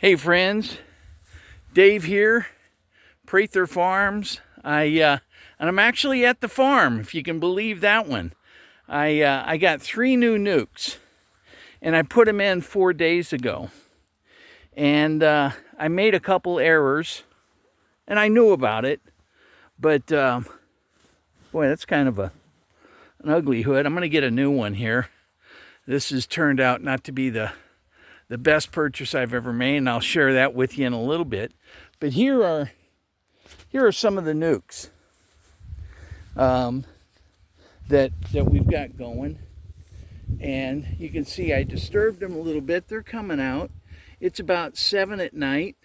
Hey friends, Dave here, Prather Farms. And I'm actually at the farm, if you can believe that one. I got 3 new nukes, and I put them in 4 days ago. And I made a couple errors, and I knew about it. But boy, that's kind of an ugly hood. I'm going to get a new one here. This has turned out not to be the best purchase I've ever made, and I'll share that with you in a little bit. But here are some of the nukes that we've got going, and you can see I disturbed them a little bit. They're coming out. It's about 7 at night,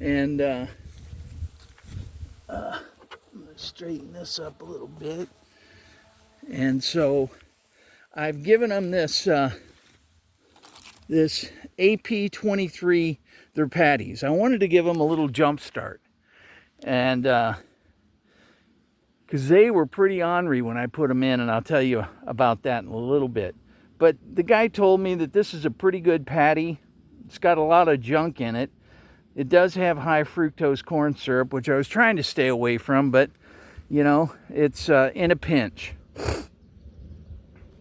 and I'm gonna straighten this up a little bit. And so I've given them this AP23, they're patties. I wanted to give them a little jump start. And because they were pretty ornery when I put them in, and I'll tell you about that in a little bit. But the guy told me that this is a pretty good patty. It's got a lot of junk in it. It does have high fructose corn syrup, which I was trying to stay away from, but you know, it's in a pinch.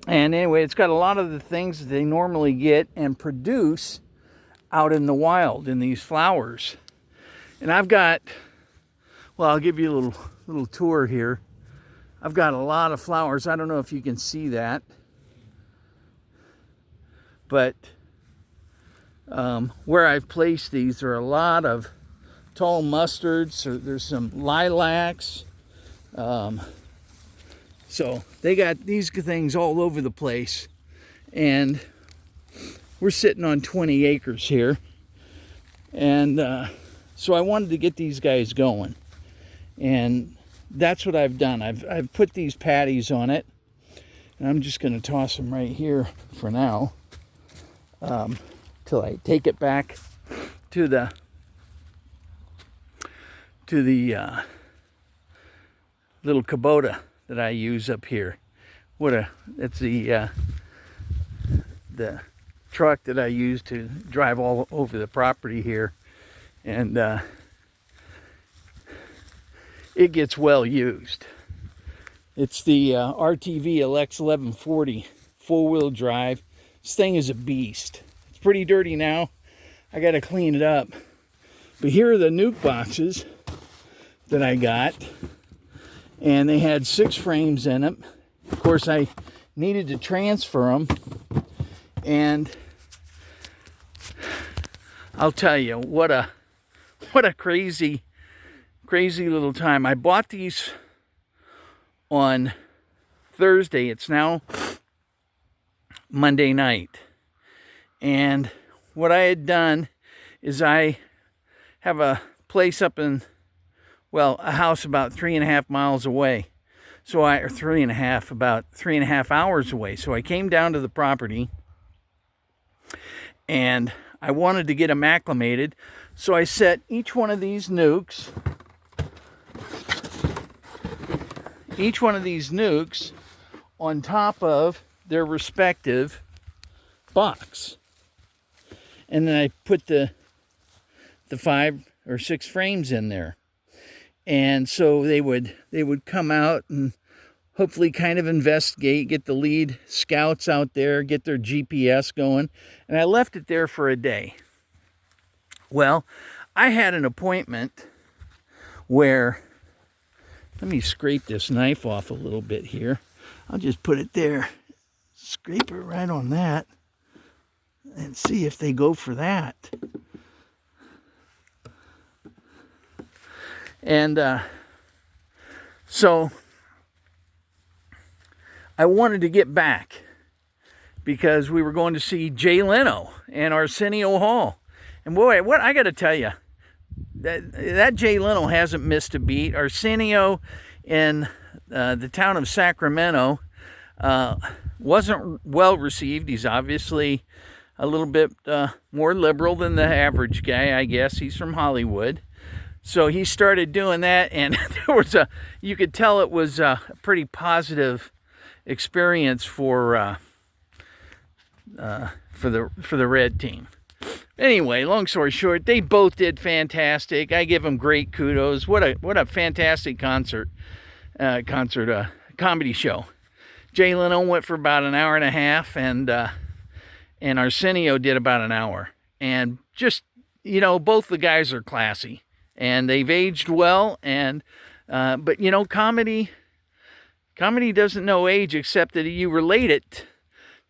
And anyway, it's got a lot of the things that they normally get and produce out in the wild in these flowers. And I've got, well, I'll give you a little tour here. I've got a lot of flowers. I don't know if you can see that. But where I've placed these, there are a lot of tall mustards. So there's some lilacs. So they got these things all over the place, and we're sitting on 20 acres here. And so I wanted to get these guys going, and that's what I've done. I've put these patties on it, and I'm just going to toss them right here for now, till I take it back to the little Kubota that I use up here. It's the truck that I use to drive all over the property here, and it gets well used. It's the RTV LX 1140 4-wheel drive. This thing is a beast. It's pretty dirty now. I got to clean it up. But here are the nuke boxes that I got. And they had 6 frames in them. Of course, I needed to transfer them. And I'll tell you, what a crazy little time. I bought these on Thursday. It's now Monday night. And what I had done is I have a place up in, well, a house about 3.5 miles away. So about 3.5 hours away. So I came down to the property, and I wanted to get them acclimated. So I set each one of these nukes on top of their respective box. And then I put the 5 or 6 frames in there. And so they would come out and hopefully kind of investigate, get the lead scouts out there, get their GPS going. And I left it there for a day. Well, I had an appointment where, let me scrape this knife off a little bit here. I'll just put it there, scrape it right on that, and see if they go for that. And so I wanted to get back because we were going to see Jay Leno and Arsenio Hall. And boy, what I got to tell you, that Jay Leno hasn't missed a beat. Arsenio in the town of Sacramento wasn't well received. He's obviously a little bit more liberal than the average guy, I guess. He's from Hollywood. So he started doing that, and you could tell it was a pretty positive experience for the red team. Anyway, long story short, they both did fantastic. I give them great kudos. What a fantastic comedy show. Jay Leno went for about an hour and a half, and Arsenio did about an hour. And just, both the guys are classy, and they've aged well. And but comedy doesn't know age, except that you relate it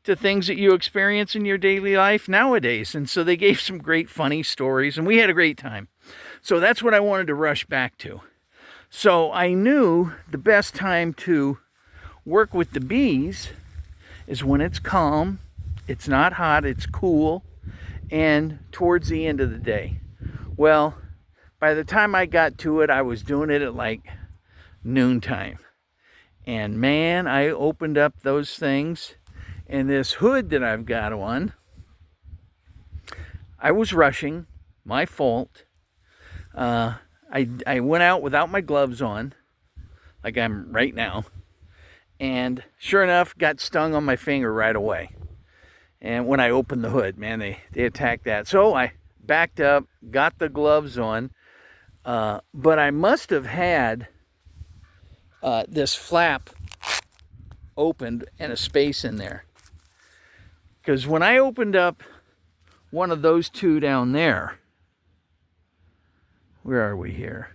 to things that you experience in your daily life nowadays. And so they gave some great funny stories, and we had a great time. So that's what I wanted to rush back to. So I knew the best time to work with the bees is when it's calm, it's not hot, it's cool, and towards the end of the day. Well, by the time I got to it, I was doing it at like noontime. And man, I opened up those things, and this hood that I've got on, I was rushing, my fault. I went out without my gloves on, like I'm right now, and sure enough, got stung on my finger right away. And when I opened the hood, man, they attacked that. So I backed up, got the gloves on, but I must have had this flap opened and a space in there. Because when I opened up one of those two down there, where are we here?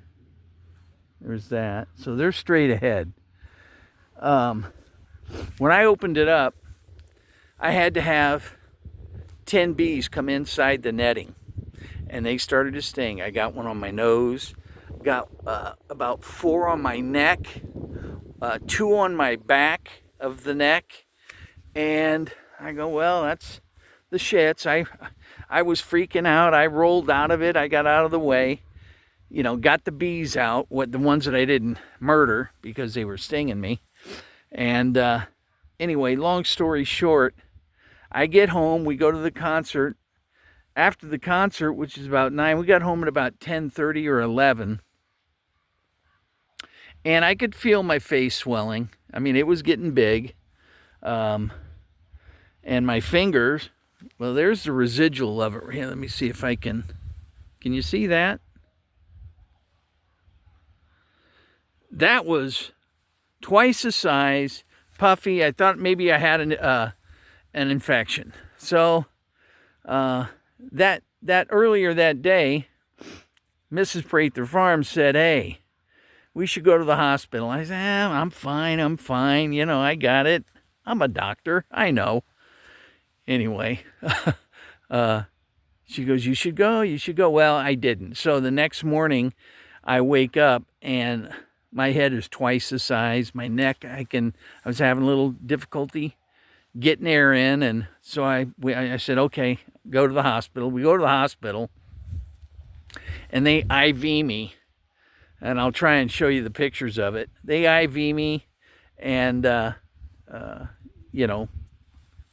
There's that. So they're straight ahead. When I opened it up, I had to have 10 bees come inside the netting, and they started to sting. I got one on my nose, got about 4 on my neck, 2 on my back of the neck, and I go, well, that's the shits. I was freaking out. I rolled out of it. I got out of the way, got the bees out, the ones that I didn't murder because they were stinging me. And anyway, long story short, I get home. We go to the concert. After the concert, which is about 9, we got home at about 10:30 or 11. And I could feel my face swelling. I mean, it was getting big. And my fingers, well, there's the residual of it. Here, let me see if I can you see that? That was twice the size, puffy. I thought maybe I had an infection. So that earlier that day, Mrs. Prather Farms said, hey, we should go to the hospital. I said, I'm fine. I got it. I'm a doctor. I know. Anyway, she goes, you should go. Well, I didn't. So the next morning I wake up and my head is twice the size. My neck, I was having a little difficulty getting air in. And so I said, okay, go to the hospital. We go to the hospital and they IV me, and I'll try and show you the pictures of it. They IV me and,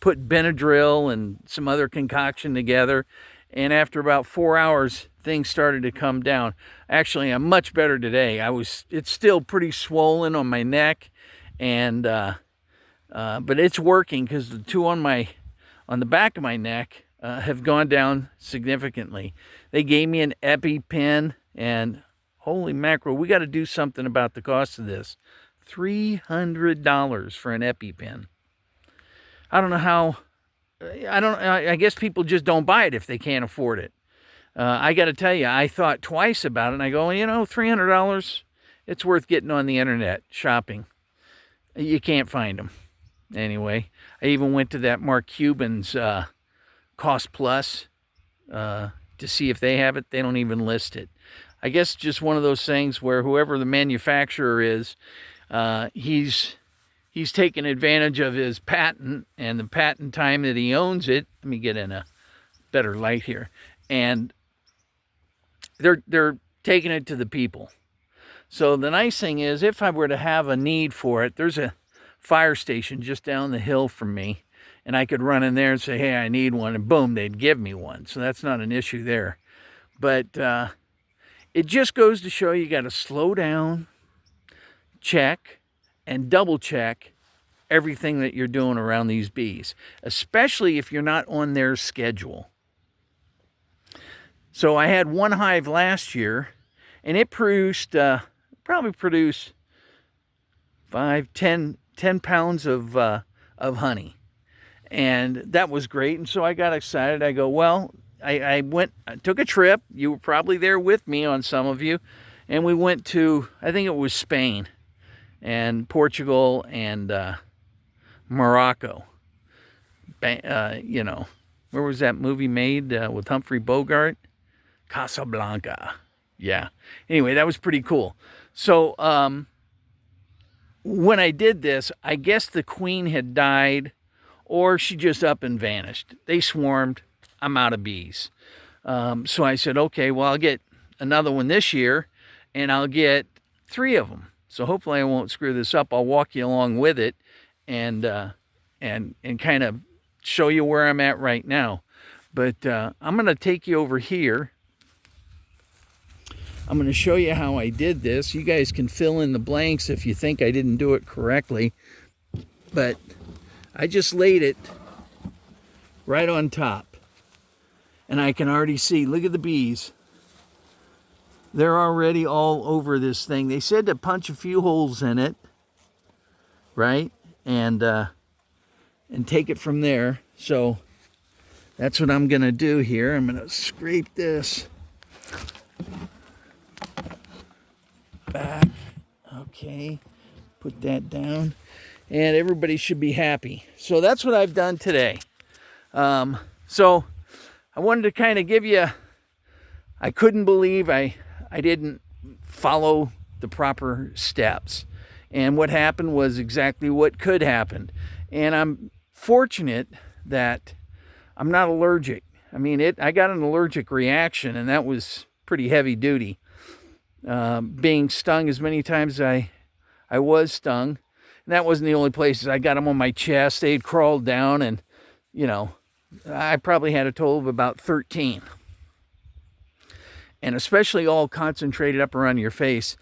put Benadryl and some other concoction together. And after about 4 hours, things started to come down. Actually, I'm much better today. It's still pretty swollen on my neck, and but it's working because the 2 on the back of my neck have gone down significantly. They gave me an EpiPen, and holy mackerel, we got to do something about the cost of this. $300 for an EpiPen. I don't know how. I guess people just don't buy it if they can't afford it. I got to tell you, I thought twice about it, and I go, $300, it's worth getting on the internet shopping. You can't find them. Anyway, I even went to that Mark Cuban's Cost Plus to see if they have it. They don't even list it. I guess just one of those things where whoever the manufacturer is, he's taken advantage of his patent and the patent time that he owns it. Let me get in a better light here. And they're taking it to the people. So the nice thing is, if I were to have a need for it, there's a fire station just down the hill from me, and I could run in there and say, hey, I need one, and boom, they'd give me one. So that's not an issue there. But it just goes to show you got to slow down, check, and double check everything that you're doing around these bees, especially if you're not on their schedule. So I had one hive last year, and it produced, probably produced 10 pounds of honey. And that was great. And so I got excited. I go, well, I took a trip. You were probably there with me, on some of you. And we went to, I think it was Spain and Portugal and Morocco. You know, where was that movie made with Humphrey Bogart? Casablanca. Yeah. Anyway, that was pretty cool. So when I did this, I guess the queen had died, or she just up and vanished. They swarmed. I'm out of bees. So I said, okay, well, I'll get another one this year, and I'll get 3 of them. So hopefully I won't screw this up. I'll walk you along with it and kind of show you where I'm at right now. But I'm going to take you over here. I'm going to show you how I did this. You guys can fill in the blanks if you think I didn't do it correctly. But I just laid it right on top. And I can already see, look at the bees. They're already all over this thing. They said to punch a few holes in it, right? And take it from there. So that's what I'm going to do here. I'm going to scrape this back. Okay, put that down. And everybody should be happy. So that's what I've done today. So I wanted to kind of give you, I couldn't believe I didn't follow the proper steps. And what happened was exactly what could happen. And I'm fortunate that I'm not allergic. I mean, I got an allergic reaction, and that was pretty heavy duty. Being stung as many times as I was stung. And that wasn't the only places. I got them on my chest. They had crawled down, and, you know, I probably had a total of about 13. And especially all concentrated up around your face,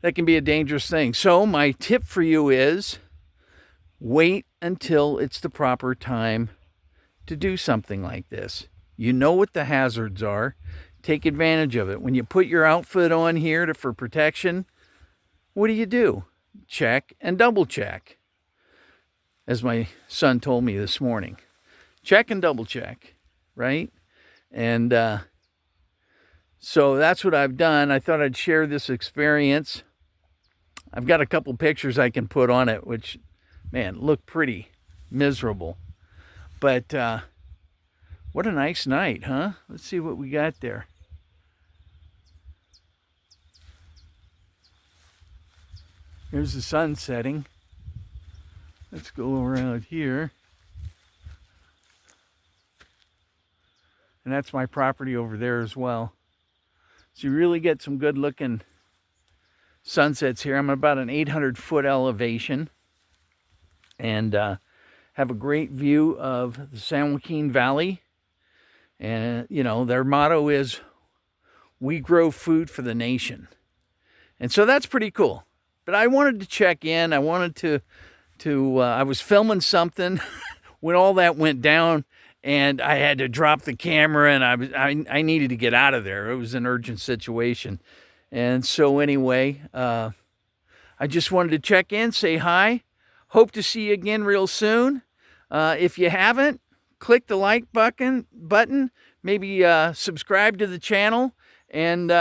that can be a dangerous thing. So my tip for you is wait until it's the proper time to do something like this. You know what the hazards are. Take advantage of it. When you put your outfit on here for protection, what do? Check and double check. As my son told me this morning. Check and double check, right? And so that's what I've done. I thought I'd share this experience. I've got a couple pictures I can put on it, which, man, look pretty miserable. But what a nice night, huh? Let's see what we got there. Here's the sun setting. Let's go around here. And that's my property over there as well. So you really get some good looking sunsets here. I'm about an 800-foot elevation. And have a great view of the San Joaquin Valley. And, you know, their motto is, we grow food for the nation. And so that's pretty cool. But I wanted to check in. I wanted to I was filming something when all that went down, and I had to drop the camera, and I needed to get out of there. It was an urgent situation. And so anyway, I just wanted to check in, say hi. Hope to see you again real soon. If you haven't, click the like button, maybe subscribe to the channel, and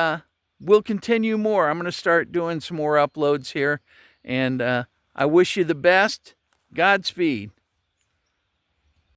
we'll continue more. I'm going to start doing some more uploads here, and I wish you the best. Godspeed.